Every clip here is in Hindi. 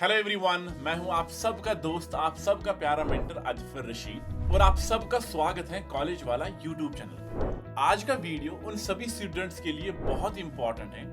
हेलो एवरीवन, मैं हूं आप सबका दोस्त, आप सबका प्यारा मेंटर अजफर रशीद और आप सबका स्वागत है कॉलेज वाला यूट्यूब चैनल। आज का वीडियो उन सभी स्टूडेंट्स के लिए बहुत इंपॉर्टेंट है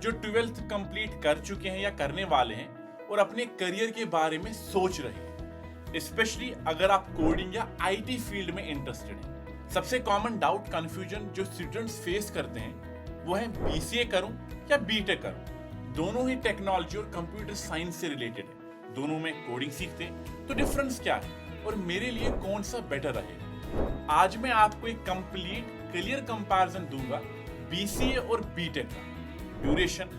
जो 12th कंप्लीट कर चुके हैं या करने वाले हैं और अपने करियर के बारे में सोच रहे हैं, स्पेशली अगर आप कोडिंग या आईटी फील्ड में इंटरेस्टेड हैं। सबसे कॉमन डाउट कंफ्यूजन जो स्टूडेंट्स फेस करते हैं वो है बीसीए करूं या बीटेक करूं। दोनों ही टेक्नोलॉजी और कंप्यूटर साइंस से रिलेटेड है, दोनों में कोडिंग सीखते हैं, तो डिफरेंस क्या है और मेरे लिए कौन सा बेटर रहेगा। आज मैं आपको एक कंप्लीट क्लियर कंपैरिजन दूंगा बीसीए और बीटेक का। Duration,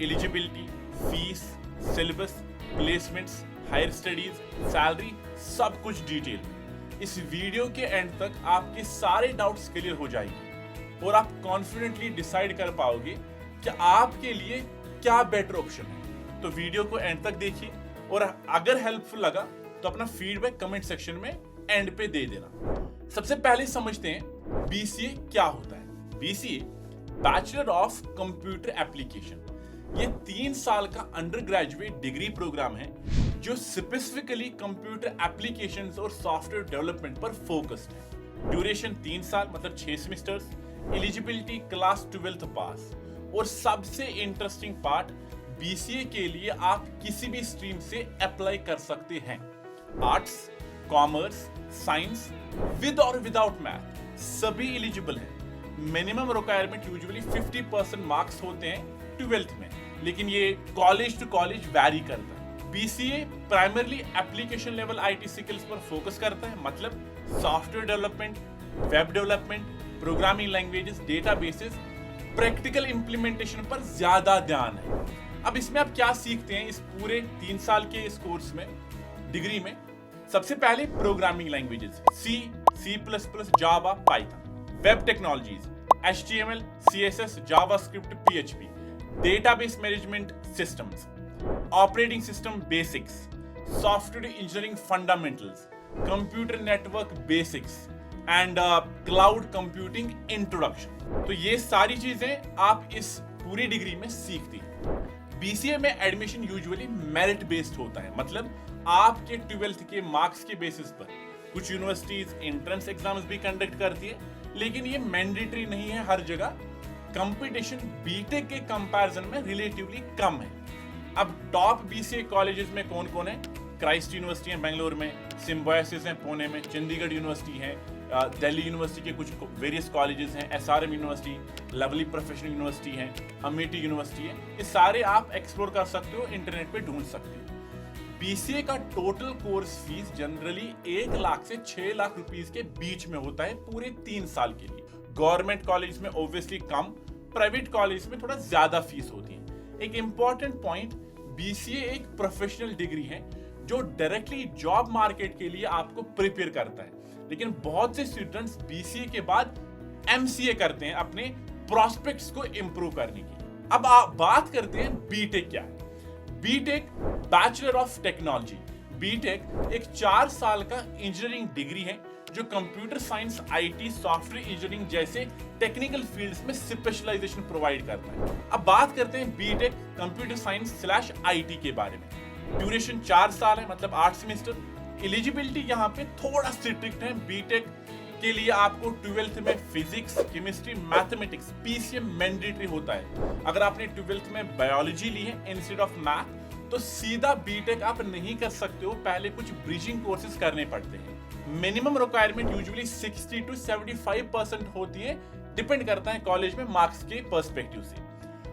eligibility, fees, syllabus, placements, higher studies, salary, सब कुछ डिटेल में। इस वीडियो के एंड तक आपके सारे डाउट्स क्लियर हो जाएंगे और आप कॉन्फिडेंटली डिसाइड कर पाओगे कि आपके लिए क्या बेटर ऑप्शन है। तो वीडियो को एंड तक देखिए और अगर हेल्पफुल लगा तो अपना फीडबैक कमेंट सेक्शन में एंड पे दे देना। सबसे पहले समझते हैं बीसीए क्या होता है। BCA bachelor of computer application, ये 3 साल का अंडर ग्रेजुएट डिग्री प्रोग्राम है जो स्पेसिफिकली कंप्यूटर एप्लीकेशंस और सॉफ्टवेयर डेवलपमेंट पर फोकस्ड है। ड्यूरेशन 3 साल मतलब 6 सेमेस्टर्स, एलिजिबिलिटी क्लास 12th पास। और सबसे इंटरेस्टिंग पार्ट, बीसीए के लिए आप किसी भी स्ट्रीम से अप्लाई कर सकते हैं। आर्ट्स, कॉमर्स, साइंस, विद और विदाउट मैथ सभी एलिजिबल हैं। मिनिमम रिक्वायरमेंट यूजुअली 50% मार्क्स होते हैं 12th में, लेकिन ये कॉलेज टू कॉलेज वैरी करता है। BCA primarily application level IT skills पर फोकस करता है, मतलब software development, web development, programming languages, databases, practical implementation पर ज्यादा ध्यान है। अब इसमें आप क्या सीखते हैं इस पूरे 3 साल के इस कोर्स में, डिग्री में? सबसे पहले programming languages C++, Java, Python. Web technologies HTML, CSS, JavaScript, PHP। Database management systems, operating system basics, software engineering fundamentals, computer network basics and cloud computing introduction. तो ये सारी चीजें आप इस पूरी डिग्री में सीखती हैं। बीसीए में एडमिशन यूजुअली मेरिट बेस्ड होता है, मतलब आपके 12th के मार्क्स के बेसिस पर। कुछ यूनिवर्सिटीज एंट्रेंस एग्जाम्स भी कंडक्ट करती है, लेकिन ये मैंडेटरी नहीं है हर जगह। कंपटीशन बीटेक के कंपैरिजन में रिलेटिवली कम है। अब टॉप बीसीए कॉलेजेस में कौन कौन है? क्राइस्ट यूनिवर्सिटी है बेंगलोर में, सिम्बायोसिस है पुणे में, चंडीगढ़ यूनिवर्सिटी है, दिल्ली यूनिवर्सिटी के कुछ वेरियस कॉलेजेस हैं, SRM university, lovely professional university है, अमेठी यूनिवर्सिटी है। ये सारे आप एक्सप्लोर कर सकते हो, इंटरनेट पे ढूंढ सकते हो। बीसीए का total course fees generally 1 lakh से 6 लाख रुपीस के बीच में होता है पूरे 3 साल के लिए। गवर्नमेंट कॉलेज में ऑब्वियसली कम, प्राइवेट कॉलेज में थोड़ा ज्यादा फीस होती है। एक इंपॉर्टेंट पॉइंट, बीसीए एक प्रोफेशनल डिग्री है जो डायरेक्टली जॉब मार्केट के लिए आपको प्रिपेयर करता है, लेकिन बहुत से स्टूडेंट्स बीसीए के बाद एमसीए करते हैं अपने प्रोस्पेक्ट्स को इंप्रूव करने की। अब आप बात करते हैं बीटेक क्या है। BTech bachelor of technology. BTech एक 4 साल का इंजीनियरिंग डिग्री है जो computer science, IT, software engineering जैसे टेक्निकल फील्ड्स में स्पेशलाइजेशन प्रोवाइड करता है। अब बात करते हैं बीटेक कंप्यूटर साइंस / आईटी के बारे में। ड्यूरेशन 4 साल है, मतलब 8 सेमेस्टर। एलिजिबिलिटी यहाँ पे थोड़ा स्ट्रिक्ट है। बीटेक के लिए आपको 12th में physics, chemistry, mathematics, PCM mandatory होता है। अगर आपने 12th में बायोलॉजी ली है इंस्टेड ऑफ मैथ तो सीधा बीटेक आप नहीं कर सकते हो, पहले कुछ ब्रिजिंग कोर्सेज करने पड़ते हैं। मिनिमम रिक्वायरमेंट यूजुअली 60 to 75% होती है, डिपेंड करता है कॉलेज में मार्क्स के पर्सपेक्टिव से।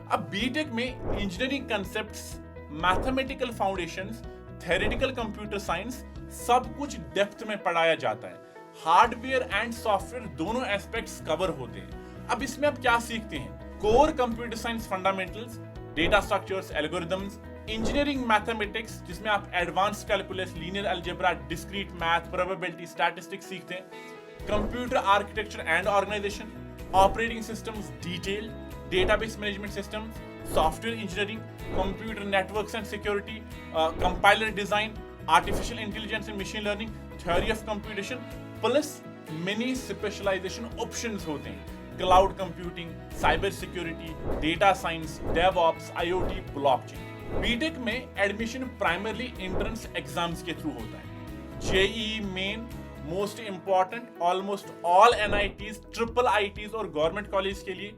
अब बीटेक में engineering concepts, mathematical foundations, theoretical computer science सब कुछ डेप्थ में पढ़ाया जाता है। हार्डवेयर एंड सॉफ्टवेयर दोनों एस्पेक्ट्स कवर होते हैं। अब इसमें आप क्या सीखते हैं? Core computer science fundamentals, data structures, algorithms, engineering mathematics जिसमें आप advance calculus, linear algebra, discrete math, probability, statistics सीखते हैं। Computer architecture and organisation, operating systems detail, database management systems, software engineering, computer networks and security, compiler design, artificial intelligence and machine learning, theory of computation, plus mini specialisation options होते हैं। Cloud computing, cyber security, data science, DevOps, IoT, blockchain. BTech में एडमिशन प्राइमरली एंट्रेंस एग्जाम्स के थ्रू होता है। JEE Main, most important, almost all NITs, triple ITs और गवर्नमेंट कॉलेज के लिए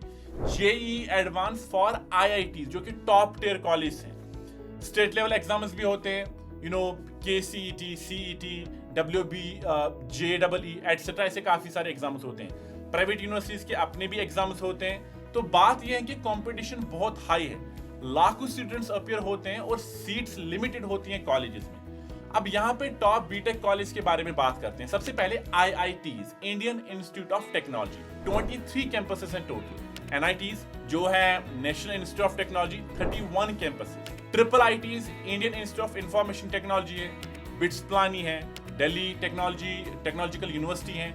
जेईई एडवांस फॉर आईआईटीज जो कि टॉप टियर कॉलेज हैं। स्टेट लेवल एग्जाम्स भी होते हैं, KCET, CET, WB, JEE etcetera, ऐसे काफी सारे एग्जाम्स होते हैं। प्राइवेट यूनिवर्सिटीज के अपने भी एग्जाम्स होते हैं। तो बात यह है कि कंपटीशन बहुत हाई है, लाखों स्टूडेंट्स अपीयर होते हैं और सीट्स लिमिटेड होती हैं कॉलेजेस में। अब यहाँ पे टॉप बीटेक कॉलेज के बारे में बात करते हैं। सबसे पहले IITs, Indian institute of technology, 23 campuses हैं टोटल। एनआईटीज जो है national institute of technology, 31 campuses. Triple ITs, Indian institute of information technology है, बिट्स प्लानी है, दिल्ली टेक्नोलॉजिकल यूनिवर्सिटी है,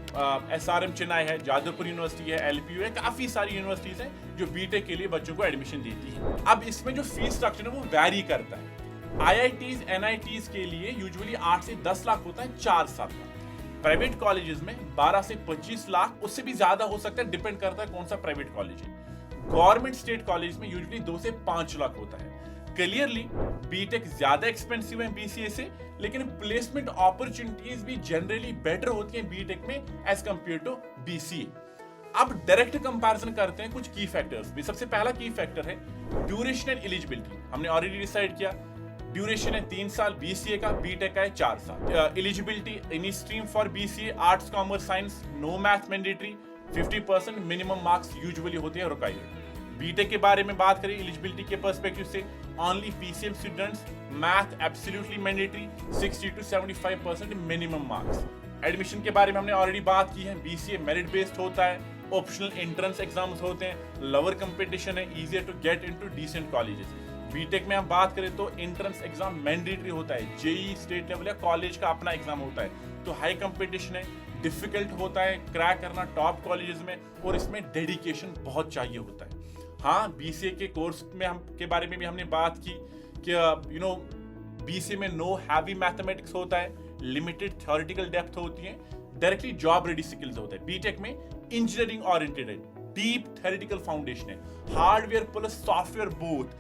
एसआरएम चेन्नई है, जादवपुर यूनिवर्सिटी है, एलपीयू है, काफी सारी यूनिवर्सिटीज हैं जो बीटेक के लिए बच्चों को एडमिशन देती है। अब इसमें जो फीस स्ट्रक्चर है वो वैरी करता है। आईआईटीज, एनआईटीज के लिए यूजुअली 8 से 10 लाख होता है 4 साल का। प्राइवेट कॉलेजेस में 12 से 25 लाख, उससे भी ज्यादा हो सकता है, डिपेंड करता है कौन सा प्राइवेट कॉलेज है। गवर्नमेंट स्टेट कॉलेज में यूजुअली 2 से 5 लाख होता है। क्लियरली बीटेक ज्यादा एक्सपेंसिव है बीसीए से, लेकिन प्लेसमेंट अपॉर्चुनिटीज भी जनरली बेटर होती हैं बीटेक में एज कंपेयर टू बीसीए। अब डायरेक्ट कंपैरिजन करते हैं कुछ की फैक्टर्स भी। सबसे पहला की फैक्टर है ड्यूरेशन एंड एलिजिबिलिटी। हमने ऑलरेडी डिसाइड किया, ड्यूरेशन है 3 साल बीसीए का, बीटेक का है 4 साल। Eligibility in stream for BCA arts, commerce, science, no math mandatory, 50% minimum marks usually होते हैं रिक्वायर्ड। बीटेक के बारे में बात करें एलिजिबिलिटी के पर्सपेक्टिव से, only PCM students, math absolutely mandatory, 60 to 75% minimum marks. Admission के बारे में हमने ऑलरेडी बात की है, बीसीए मेरिट बेस्ड होता है, ऑप्शनल एंट्रेंस एग्जाम्स होते हैं, लोअर कंपटीशन है, easier to get into decent colleges. BTech में हम बात करें तो एंट्रेंस एग्जाम मैंडेटरी होता है, जेईई स्टेट लेवल या कॉलेज का अपना एग्जाम होता है, तो हाई कंपटीशन है, डिफिकल्ट होता है क्रैक करना टॉप कॉलेजेस में, और इसमें डेडिकेशन बहुत चाहिए होता है। हाँ, बीसीए के कोर्स में के बारे में भी हमने बात की कि बीसीए में नो हैवी मैथमेटिक्स होता है, लिमिटेड थ्योरेटिकल डेप्थ होती है, डायरेक्टली जॉब रेडी स्किल्स होता है। बीटेक में इंजीनियरिंग ओरिएंटेड है, डीप थ्योरेटिकल फाउंडेशन है, hardware plus software both,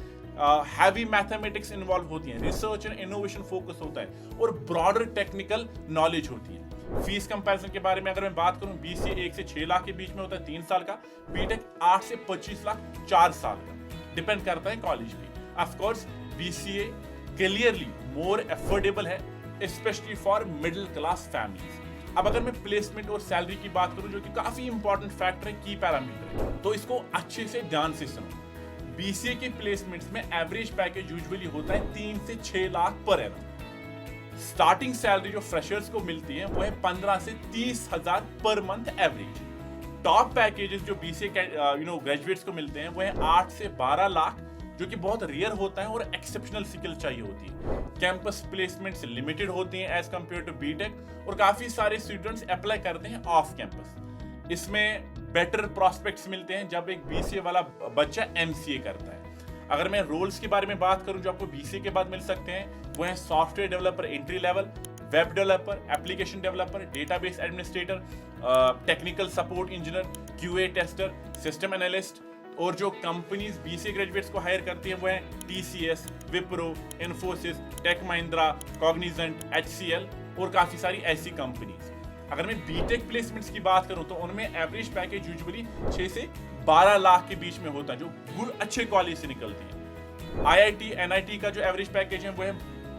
heavy mathematics involve होती है, रिसर्च एंड इनोवेशन फोकस होता है, और ब्रॉडर टेक्निकल नॉलेज होती है। फीस कंपैरिजन के बारे में अगर मैं बात करूं, बीसीए 1 से 6 लाख के बीच में होता है 3 साल का, बीटेक 8 से 25 लाख 4 साल का, डिपेंड करता है कॉलेज पे। Of course BCA clearly more affordable है, specially for middle class families. अब अगर मैं प्लेसमेंट और सैलरी की बात करूं, जो कि काफी इंपॉर्टेंट फैक्टर है, की पैरामीटर है, तो इसको अच्छे से ध्यान से सुनो। बीसीए के प्लेसमेंट्स में एवरेज पैकेज यूजुअली होता है 3 से 6 lakh per annum. Starting salary जो फ्रेशर्स को मिलती है वो है 15 से 30 हजार per month average. Top packages जो बीसीए ग्रेजुएट्स को मिलते हैं वो है 8 से 12 लाख, जो कि बहुत रेयर होता है और एक्सेप्शनल स्किल चाहिए होती है। कैंपस प्लेसमेंट्स लिमिटेड होती हैं एज कंपेयर टू बीटेक, और काफी सारे स्टूडेंट्स अप्लाई करते हैं ऑफ कैंपस। इसमें बेटर प्रॉस्पेक्ट्स मिलते हैं जब एक बीसीए वाला बच्चा एमसीए करता है। अगर मैं रोल्स के बारे में बात करूं जो आपको बीसीए के बाद मिल सकते हैं, वो है software developer entry level, web developer, application developer, database administrator, technical support engineer, QA tester, system analyst. और जो कंपनीज बीसीए ग्रेजुएट्स को हायर करती हैं वो है TCS, Wipro, Infosys, Tech Mahindra, Cognizant, HCL और काफी सारी ऐसी कंपनीज। अगर मैं बीटेक प्लेसमेंट्स की बात करूं तो उनमें एवरेज पैकेज यूजुअली 6 से 12 लाख के बीच में होता है, जो गुड अच्छे कॉलेज से निकलते हैं। आईआईटी, एनआईटी का जो एवरेज पैकेज है वो है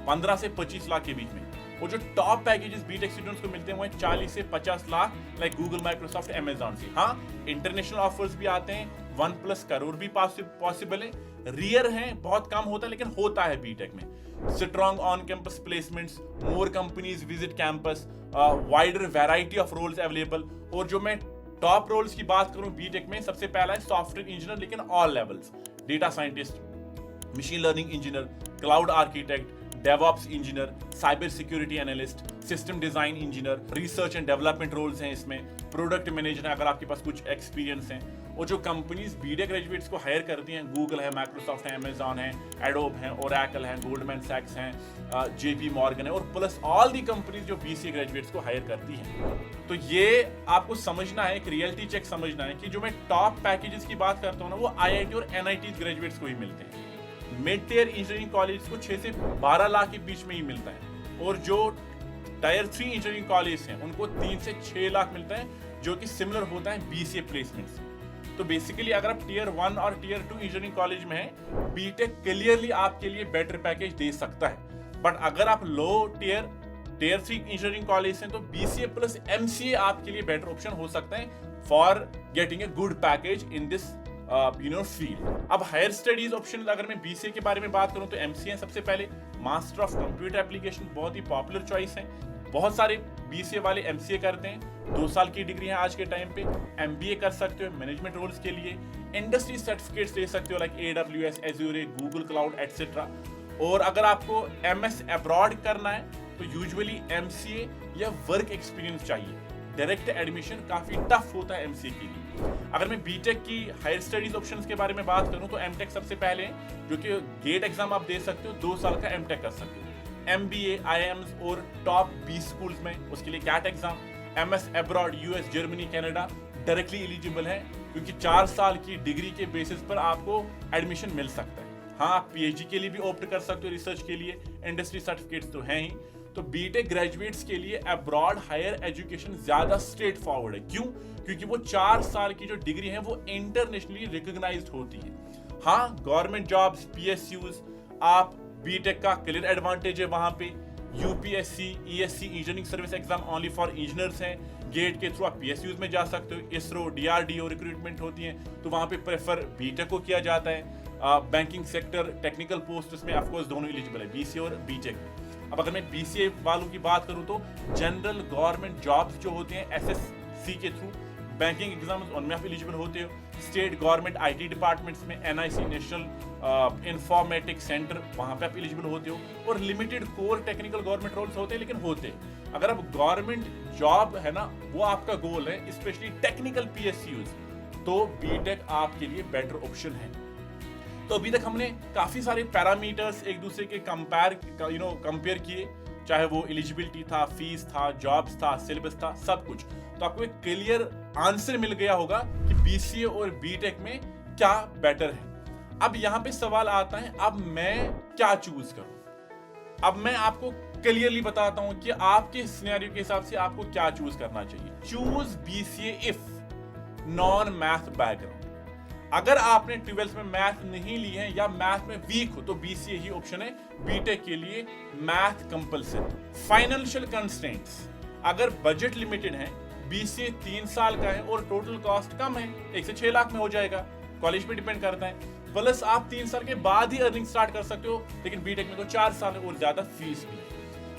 15 से 25 लाख के बीच में, और जो टॉप पैकेजेस बीटेक स्टूडेंट्स को मिलते हैं वो है 40 से 50 lakh, like Google, Microsoft, Amazon से। हाँ, इंटरनेशनल ऑफर्स भी आते हैं, 1+ करोड़ भी पॉसिबल है, रियर है, बहुत कम होता है लेकिन होता है बीटेक में। Strong on campus placements, more companies visit campus, wider variety of roles available. और जो मैं टॉप रोल्स की बात करूं बीटेक में, सबसे पहला है सॉफ्टवेयर इंजीनियर, लेकिन all levels, data scientist, machine learning engineer, cloud architect, DevOps engineer, cyber security analyst, system design engineer, research and development roles हैं इसमें, प्रोडक्ट मैनेजर है अगर आपके पास कुछ एक्सपीरियंस है। और जो कंपनीज बीटेक ग्रेजुएट्स को हायर करती हैं, गूगल है, माइक्रोसॉफ्ट है, अमेजॉन है, एडोब है, ओरेकल है, गोल्डमैन सैक्स हैं, जेपी मॉर्गन है, और प्लस ऑल दी कंपनीज जो बीसीए ग्रेजुएट्स को हायर करती हैं। तो ये आपको समझना है, एक रियलिटी चेक समझना है कि जो मैं टॉप पैकेजेस की बात करता हूँ ना, वो आईआईटी और एनआईटी ग्रेजुएट्स को ही मिलते हैं। मिड टियर इंजीनियरिंग कॉलेज को 6 से 12 लाख के बीच में ही मिलता है, और जो टायर 3 इंजीनियरिंग कॉलेज हैं उनको 3 से 6 लाख मिलता है, जो कि सिमिलर होता है बीसीए प्लेसमेंट से। तो बेसिकली अगर आप टियर 1 और टियर 2 इंजीनियरिंग कॉलेज में हैं, बीटेक क्लियरली आपके लिए बेटर पैकेज दे सकता है। बट अगर आप लो टियर 3 इंजीनियरिंग कॉलेज हैं, तो बीसीए प्लस एमसीए आपके लिए बेटर ऑप्शन हो सकता है for getting a good package in this field. अब हायर स्टडीज ऑप्शन अगर मैं बीसीए के बारे में बात करूं तो एमसीए सबसे पहले, मास्टर ऑफ कंप्यूटर एप्लीकेशन बहुत ही पॉपुलर चॉइस है। बहुत सारे बीसीए वाले एमसीए करते हैं, 2 साल की डिग्री है आज के टाइम पे। एमबीए कर सकते हो मैनेजमेंट रोल्स के लिए, इंडस्ट्री सर्टिफिकेट्स ले सकते हो like AWS, Azure, Google cloud etcetera. और अगर आपको एमएस अब्रॉड करना है तो यूजुअली एमसीए या वर्क एक्सपीरियंस चाहिए। डायरेक्ट एडमिशन काफी टफ होता है एमसीए के लिए। अगर मैं बीटेक की हायर स्टडीज ऑप्शंस के बारे में बात करूं तो एमटेक सबसे पहले है, जो कि गेट एग्जाम आप दे सकते हो, 2 साल का एमटेक कर सकते हो। एमबीए, आईआईएम्स और टॉप 20 स्कूल्स में उसके लिए CAT exam. MS abroad US, Germany, Canada directly eligible है, क्योंकि 4 साल की डिग्री के बेसिस पर आपको एडमिशन मिल सकता है। हाँ, आप पीएचडी के लिए भी ऑप्ट कर सकते हो, रिसर्च के लिए, इंडस्ट्री सर्टिफिकेट्स तो हैं ही। तो बीटेक ग्रेजुएट्स के लिए अब्रॉड हायर एजुकेशन ज्यादा स्ट्रेट फॉरवर्ड है। क्यों? क्योंकि वो 4 साल की जो डिग्री है वो इंटरनेशनली रिकॉग्नाइज्ड होती है। हाँ, गवर्नमेंट जॉब्स, पीएसयूज, आप बीटेक का क्लियर एडवांटेज है वहां पे। UPSC, ESC, engineering service exam only for engineers हैं। गेट के थ्रू आप पीएसयूज में जा सकते हो। इसरो, डीआरडीओ रिक्रूटमेंट होती है, तो वहां पे प्रेफर बीटेक को किया जाता है। बैंकिंग सेक्टर, टेक्निकल पोस्ट में ऑफकोर्स दोनों एलिजिबल है, बीसीए और बीटेक। अब अगर मैं बीसीए वालों की बात करूं तो जनरल गवर्नमेंट जॉब्स जो होते हैं एसएससी के थ्रू, बैंकिंग एग्जाम्स उनमें आप एलिजिबल होते हो। स्टेट गवर्नमेंट आईटी डिपार्टमेंट्स में एनआईसी, नेशनल इंफॉर्मेटिक्स सेंटर, वहां पे आप एलिजिबल होते हो। और limited core technical government roles होते हैं, लेकिन होते अगर आप गवर्नमेंट जॉब है ना वो आपका गोल है, स्पेशली टेक्निकल पीएसयूज, तो बीटेक आपके लिए बेटर ऑप्शन है। तो अभी तक हमने काफी सारे पैरामीटर्स एक दूसरे के कंपेयर किए, चाहे वो एलिजिबिलिटी था, फीस था, जॉब्स था, सिलेबस था, सब कुछ। तो आपको एक क्लियर आंसर मिल गया होगा कि बीसीए और बीटेक में क्या बेटर है। अब यहाँ पे सवाल आता है, अब मैं क्या चूज करूं? अब मैं आपको क्लियरली बताता हूं कि आपके सिनेरियो के हिसाब से आपको क्या चूज करना चाहिए। Choose BCA if non math background. अगर आपने 12th में मैथ नहीं ली है या मैथ में वीक हो तो बीसीए ही ऑप्शन है। बीटेक के लिए मैथ कंपल्सरी। फाइनेंशियल कंस्ट्रेंट्स, अगर बजट लिमिटेड है, बीसीए 3 साल का है और टोटल कॉस्ट कम है, 1 से 6 लाख में हो जाएगा, कॉलेज पे डिपेंड करता है। प्लस आप 3 साल के बाद ही अर्निंग स्टार्ट कर सकते हो, लेकिन बीटेक में तो 4 साल है और ज्यादा फीस भी।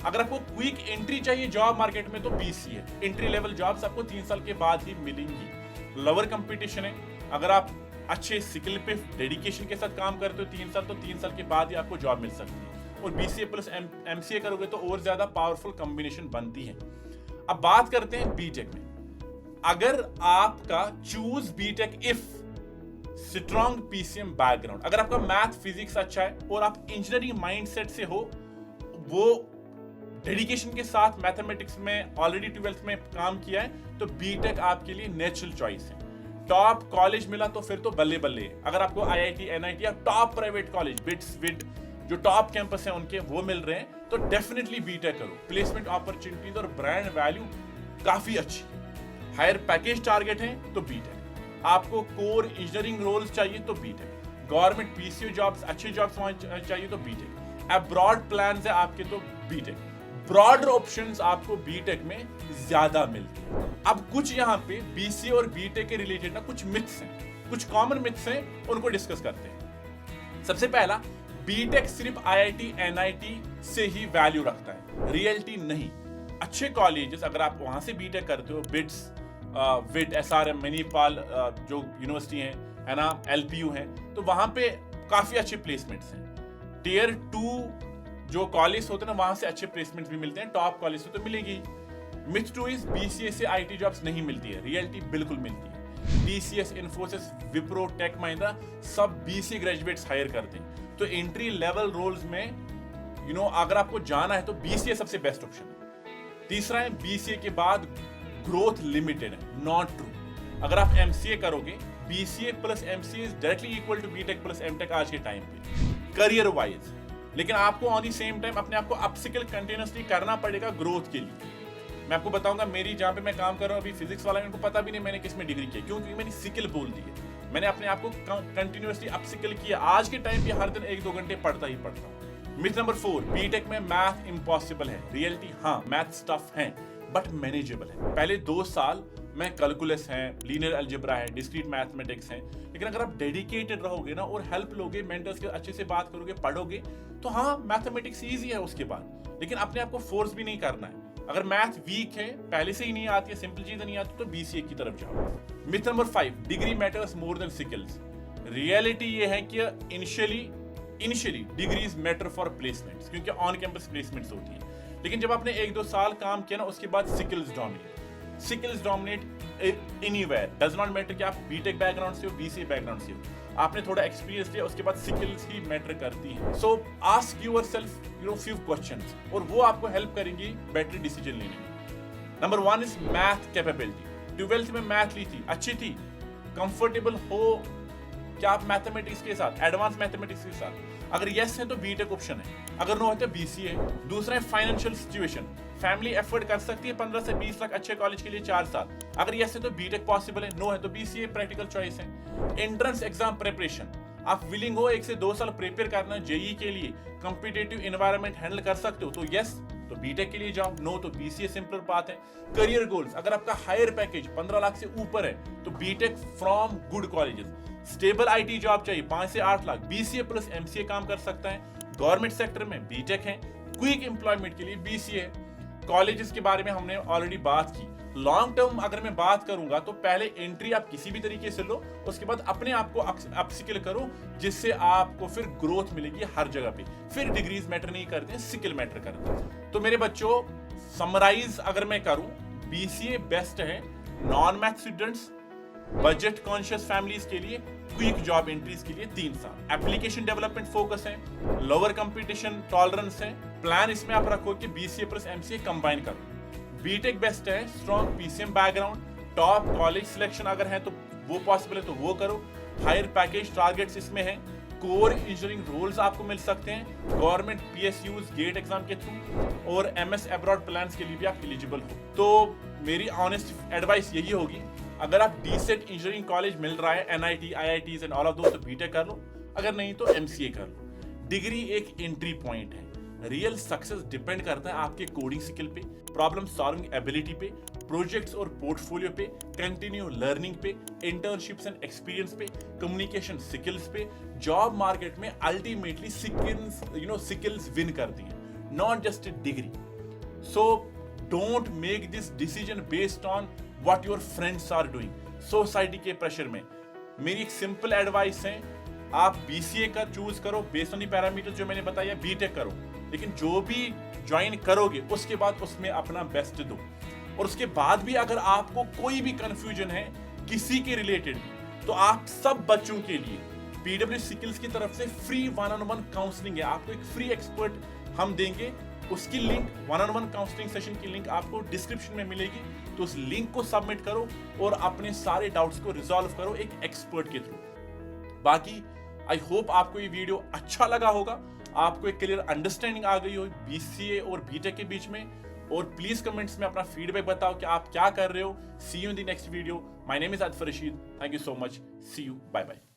अगर आपको क्विक एंट्री चाहिए जॉब मार्केट में तो बीसीए। एंट्री लेवल जॉब्स आपको 3 साल के बाद ही मिलेंगी। लोअर कंपटीशन है, अगर आप अच्छे स्किल पे डेडिकेशन के साथ काम करते हो 3 साल, तो 3 साल के बाद ही आपको जॉब मिल सकती है। और बीसीए प्लस एमसीए करोगे तो और ज्यादा पावरफुल कॉम्बिनेशन बनती है। अब बात करते हैं बीटेक में। अगर आपका choose BTech if strong PCM background, अगर आपका मैथ फिजिक्स अच्छा है और आप इंजीनियरिंग माइंडसेट से हो, वो डेडिकेशन के साथ मैथमेटिक्स में ऑलरेडी 12th में काम किया है, तो बीटेक आपके लिए नेचुरल चॉइस है। टॉप कॉलेज मिला तो फिर तो बल्ले बल्ले। अगर आपको आईआईटी, एनआईटी या टॉप प्राइवेट कॉलेज, बिट्स, विट, जो टॉप कैंपस है उनके वो मिल रहे हैं, तो डेफिनेटली बीटेक करो। प्लेसमेंट अपॉर्चुनिटीज और ब्रांड वैल्यू काफी अच्छी। हायर पैकेज टारगेट है तो बीटेक। आपको कोर इंजीनियरिंग रोल्स चाहिए तो बीटेक। गवर्नमेंट पीसीयू जॉब्स, अच्छे जॉब्स चाहिए तो बीटेक। अब्रॉड प्लान्स है आपके तो बीटेक। ब्रॉडर ऑप्शंस आपको बीटेक में ज्यादा मिलते हैं। अब कुछ यहाँ पे बीसीए और बीटेक के रिलेटेड ना कुछ मिथ्स हैं, कुछ कॉमन मिथ्स हैं, उनको डिस्कस करते हैं। सबसे पहला, बीटेक सिर्फ आईआईटी, एनआईटी से ही वैल्यू रखता है, रियलिटी नहीं। अच्छे कॉलेजेस अगर आप वहां से बीटेक करते हो, बिट्स, विट, एसआरएम, मणिपाल जो यूनिवर्सिटी है ना, एलपीयू है, तो वहां पे काफी अच्छे प्लेसमेंट्स हैं। टियर 2 जो कॉलेज होते हैं ना, वहां से अच्छे प्लेसमेंट्स भी मिलते हैं, टॉप कॉलेज से तो मिलेगी। मिथ 2 इज बीसीए से आईटी जॉब्स नहीं मिलती है, रियलिटी बिल्कुल मिलती है। टीसीएस, इन्फोसिस, विप्रो, टेक महिंद्रा सब बीसीए ग्रेजुएट्स हायर करते हैं। तो एंट्री लेवल रोल्स में अगर आपको जाना है तो बीसीए सबसे बेस्ट ऑप्शन है। तीसरा है, बीसीए के बाद ग्रोथ लिमिटेड है, नॉट ट्रू। अगर आप एमसीए करोगे, BCA plus MCA is directly equal to BTech plus MTech आज के टाइम पे। करियर वाइज, लेकिन आपको ऑन दी सेम टाइम अपने आप को अपस्किल कंटिन्यूसली करना पड़ेगा ग्रोथ के लिए। मैं आपको बताऊंगा, मेरी जहाँ पे मैं काम कर रहा हूँ अभी फिजिक्स वाला, उनको पता भी नहीं मैंने किस में डिग्री की, क्योंकि मैंने स्किल बोल दी है। मैंने अपने आप को कंटिन्यूसली अपस्किल किया। आज के टाइम पे हर दिन 1-2 घंटे पढ़ता ही पढ़ता हूँ। मिथ नंबर 4, बीटेक में मैथ इम्पॉसिबल है। रियलिटी, हाँ मैथ टफ है बट मैनेजेबल है। पहले 2 साल में कैलकुलस है, लीनियर अलजेब्रा है, डिस्क्रीट मैथमेटिक्स है, लेकिन अगर आप डेडिकेटेड रहोगे ना और हेल्प लोगे, मेंटर्स के अच्छे से बात करोगे, पढ़ोगे, तो हाँ मैथमेटिक्स ईजी है उसके बाद, लेकिन अपने आप को फोर्स भी नहीं करना है। अगर मैथ वीक है, पहले से ही नहीं आती है, सिंपल चीजें नहीं आती, तो बीसीए की तरफ जाओ। Myth number 5, degree matters more than skills. Reality ये है कि initially degrees matter for placements, क्योंकि ऑन कैंपस प्लेसमेंट्स होती हैं, लेकिन जब आपने 1-2 साल काम किया ना, उसके बाद skills dominate anywhere. Does not matter कि आप बीटेक बैकग्राउंड से हो, बीसीए बैकग्राउंड से हो, आपने थोड़ा एक्सपीरियंस लिया, उसके बाद स्किल्स ही मैटर करती हैं। सो आस्क योरसेल्फ फ्यू क्वेश्चंस, और वो आपको हेल्प करेंगी बेटर डिसीजन लेने में। Number 1 is math capability. 12th में मैथ ली थी, अच्छी थी, कंफर्टेबल हो क्या आप मैथमेटिक्स के साथ, एडवांस मैथमेटिक्स के साथ? अगर यस है तो बीटेक ऑप्शन है, अगर नो है तो बीसीए। दूसरा है फाइनेंशियल सिचुएशन, फैमिली एफर्ट कर सकती है 15 से 20 लाख अच्छे कॉलेज के लिए 4 साल, अगर यस है तो बीटेक पॉसिबल है, नो है तो बीसीए प्रैक्टिकल चॉइस है। एंट्रेंस एग्जाम प्रिपरेशन, आप विलिंग हो 1 से 2 साल प्रिपेयर करना जेई के लिए, कॉम्पिटिटिव एनवायरनमेंट हैंडल कर सकते हो, तो यस तो बीटेक के लिए जाओ, नो तो बीसीए सिंपल बात है। करियर गोल्स, अगर आपका हायर पैकेज 15 लाख से ऊपर है तो BTech from good colleges. Stable IT job चाहिए 5 से 8 लाख, बीसीए प्लस एमसीए काम कर सकता है। गवर्नमेंट सेक्टर में बीटेक है, क्विक एम्प्लॉयमेंट के लिए बीसीए है। कॉलेजेस के बारे में हमने ऑलरेडी बात की। लॉन्ग टर्म अगर मैं बात करूंगा तो पहले एंट्री आप किसी भी तरीके से लो, उसके बाद अपने आप को अपस्किल करो, जिससे आपको फिर ग्रोथ मिलेगी हर जगह पे। फिर डिग्रीज मैटर नहीं करते, स्किल मैटर करते हैं। तो मेरे बच्चों, समराइज अगर मैं करूं, बीसीए बेस्ट है non math students, budget conscious families के लिए, क्विक जॉब एंट्रीज के लिए 3 साल। एप्लीकेशन डेवलपमेंट फोकस है, लोअर कंपटीशन टॉलरेंस है। प्लान इसमें आप रखो कि बीसीए प्लस एमसीए कंबाइन करो। बीटेक बेस्ट है, strong PCM background, top college selection अगर है तो वो पॉसिबल है तो वो करो। हायर पैकेज टारगेट्स इसमें है, कोर इंजीनियरिंग रोल्स आपको मिल सकते हैं गवर्नमेंट पीएसयूज गेट एग्जाम के थ्रू, और एमएस अब्रॉड प्लान्स के लिए भी आप एलिजिबल हो। तो मेरी ऑनेस्ट एडवाइस यही होगी, अगर आप डीसेंट इंजीनियरिंग कॉलेज मिल रहा है, NIT, IITs and all of those, तो बीटेक कर लो, अगर नहीं तो एमसीए कर लो। डिग्री एक एंट्री पॉइंट है, रियल सक्सेस डिपेंड करता है आपके कोडिंग स्किल पे, प्रॉब्लम सॉल्विंग एबिलिटी पे, प्रोजेक्ट्स और पोर्टफोलियो पे, कंटिन्यू लर्निंग पे, इंटर्नशिप्स एंड एक्सपीरियंस पे, कम्युनिकेशन स्किल्स पे। जॉब मार्केट में अल्टीमेटली स्किल्स विन करती हैं, not just a degree. So don't make this decision based on what your friends are doing. Society के प्रेशर में मेरी एक सिंपल एडवाइस है, आप बीसीए का चूज करो बेस्ड ऑन द पैरामीटर जो मैंने बताया, बीटेक करो, लेकिन जो भी ज्वाइन करोगे उसके बाद उसमें अपना बेस्ट दो। और उसके बाद भी अगर आपको कोई भी कंफ्यूजन है किसी के रिलेटेड, तो आप सब बच्चों के लिए पीडब्ल्यू स्किल्स की तरफ से फ्री 1-on-1 काउंसलिंग है। आपको एक फ्री एक्सपर्ट हम देंगे, उसकी लिंक 1-on-1 काउंसलिंग सेशन की लिंक आपको डिस्क्रिप्शन में मिलेगी, तो उस लिंक को सबमिट करो और अपने सारे डाउट्स को रिजॉल्व करो एक एक्सपर्ट के थ्रू। बाकी आई होप आपको ये वीडियो अच्छा लगा होगा, आपको एक क्लियर अंडरस्टैंडिंग आ गई हो बीसीए और बीटेक के बीच में। और प्लीज कमेंट्स में अपना फीडबैक बताओ कि आप क्या कर रहे हो। See you in the next video. My name is Atif Rashid. Thank you so much. See you, bye bye.